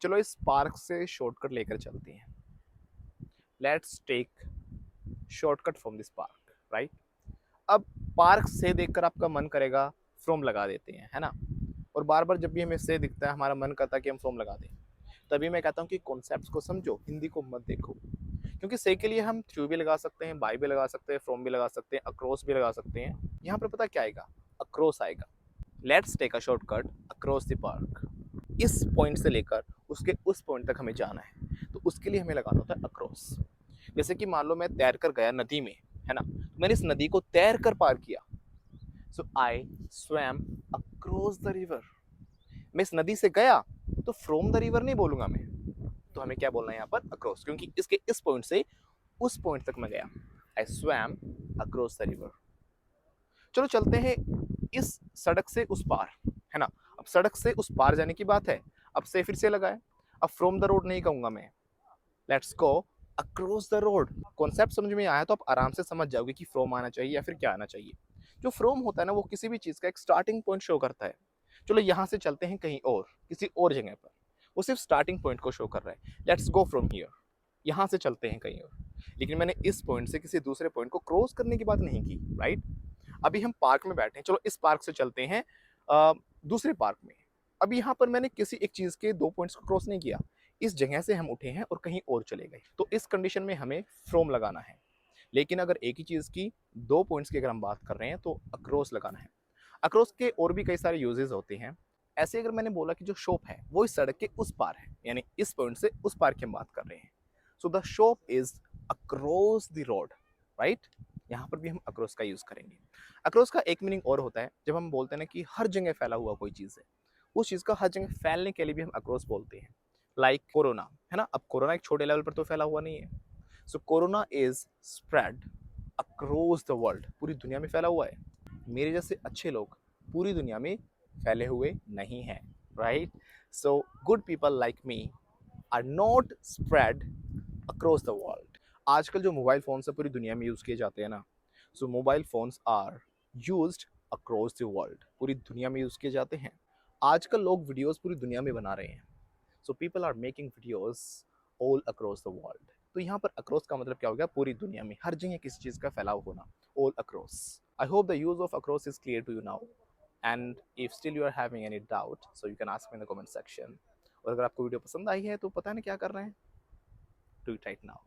चलो इस पार्क से शॉर्टकट लेकर चलते हैं। Let's take shortcut from this park, right. अब पार्क से देखकर आपका मन करेगा फ्रॉम लगा देते हैं, है ना। और बार बार जब भी हमें से दिखता है हमारा मन करता है कि हम फ्रॉम लगा दें। तभी मैं कहता हूँ कि कॉन्सेप्ट्स को समझो, हिंदी को मत देखो। क्योंकि से के लिए हम थ्रू भी लगा सकते हैं, बाय भी लगा सकते हैं, फ्रॉम भी लगा सकते हैं, अक्रॉस भी लगा सकते हैं। यहाँ पर पता क्या आएगा? अक्रॉस आएगा। Let's take a shortcut across the park. इस पॉइंट से लेकर उसके उस पॉइंट तक हमें जाना है, तो उसके लिए हमें लगाना होता है अक्रॉस। जैसे कि मान लो मैं तैर कर गया नदी में, है ना, तो मैंने इस नदी को तैर कर पार किया। So I swam across the river. मैं इस नदी से गया तो फ्रॉम द रिवर नहीं बोलूंगा मैं, तो हमें क्या बोलना है यहाँ पर? अक्रॉस, क्योंकि इसके इस पॉइंट से उस पॉइंट तक मैं गया। आई स्वैम अक्रॉस द रिवर। चलो चलते हैं इस सड़क से उस पार, है ना। अब सड़क से उस पार जाने की बात है, अब से फिर से लगाए। अब फ्रॉम द रोड नहीं कहूंगा मैं, let's go across the road. Concept समझ में आया तो आप आराम से समझ जाओगे कि फ्रॉम आना चाहिए या फिर क्या आना चाहिए। जो फ्रॉम होता है ना, वो किसी भी चीज का एक स्टार्टिंग पॉइंट शो करता है। चलो यहाँ से चलते हैं कहीं और, किसी और जगह पर। वो सिर्फ स्टार्टिंग पॉइंट को शो कर रहा है। Let's go from here. यहाँ से चलते हैं कहीं और, लेकिन मैंने इस पॉइंट से किसी दूसरे पॉइंट को क्रॉस करने की बात नहीं की, राइट। अभी हम पार्क में बैठे हैं, चलो इस पार्क से चलते हैं दूसरे पार्क में। अब यहाँ पर मैंने किसी एक चीज के दो पॉइंट्स को क्रॉस नहीं किया। इस जगह से हम उठे हैं और कहीं और चले गए, तो इस कंडीशन में हमें फ्रॉम लगाना है। लेकिन अगर एक ही चीज की दो पॉइंट्स की अगर हम बात कर रहे हैं तो अक्रॉस लगाना है। अक्रॉस के और भी कई सारे यूजेस होते हैं। ऐसे अगर मैंने बोला कि जो शॉप है वो इस सड़क के उस पार है, यानी इस पॉइंट से उस पार की हम बात कर रहे हैं। So the shop is across the road, right. यहाँ पर भी हम अक्रॉस का यूज करेंगे। अक्रॉस का एक मीनिंग और होता है, जब हम बोलते हैं ना कि हर जगह फैला हुआ कोई चीज़ है, उस चीज़ का हर जगह फैलने के लिए भी हम अक्रॉस बोलते हैं। लाइक कोरोना, है ना। अब कोरोना एक छोटे लेवल पर तो फैला हुआ नहीं है। So corona is spread across the world, पूरी दुनिया में फैला हुआ है। मेरे जैसे अच्छे लोग पूरी दुनिया में फैले हुए नहीं हैं, right. So good people like me are not spread across the world. आजकल जो मोबाइल फोन से पूरी दुनिया में यूज किए जाते हैं ना, so mobile phones are used across the world, पूरी दुनिया में यूज किए जाते हैं। आजकल लोग वीडियोस पूरी दुनिया में बना रहे हैं। So people are making videos all across the world. तो यहाँ पर अक्रॉस का मतलब क्या हो गया? पूरी दुनिया में हर जगह किसी चीज का फैलाव होना, all across. I hope the use of across is clear to you now, and if still you are having any doubt so you can ask me in the comment section. और अगर आपको वीडियो पसंद आई है तो पता नहीं क्या कर रहे हैं, डू इट राइट नाउ।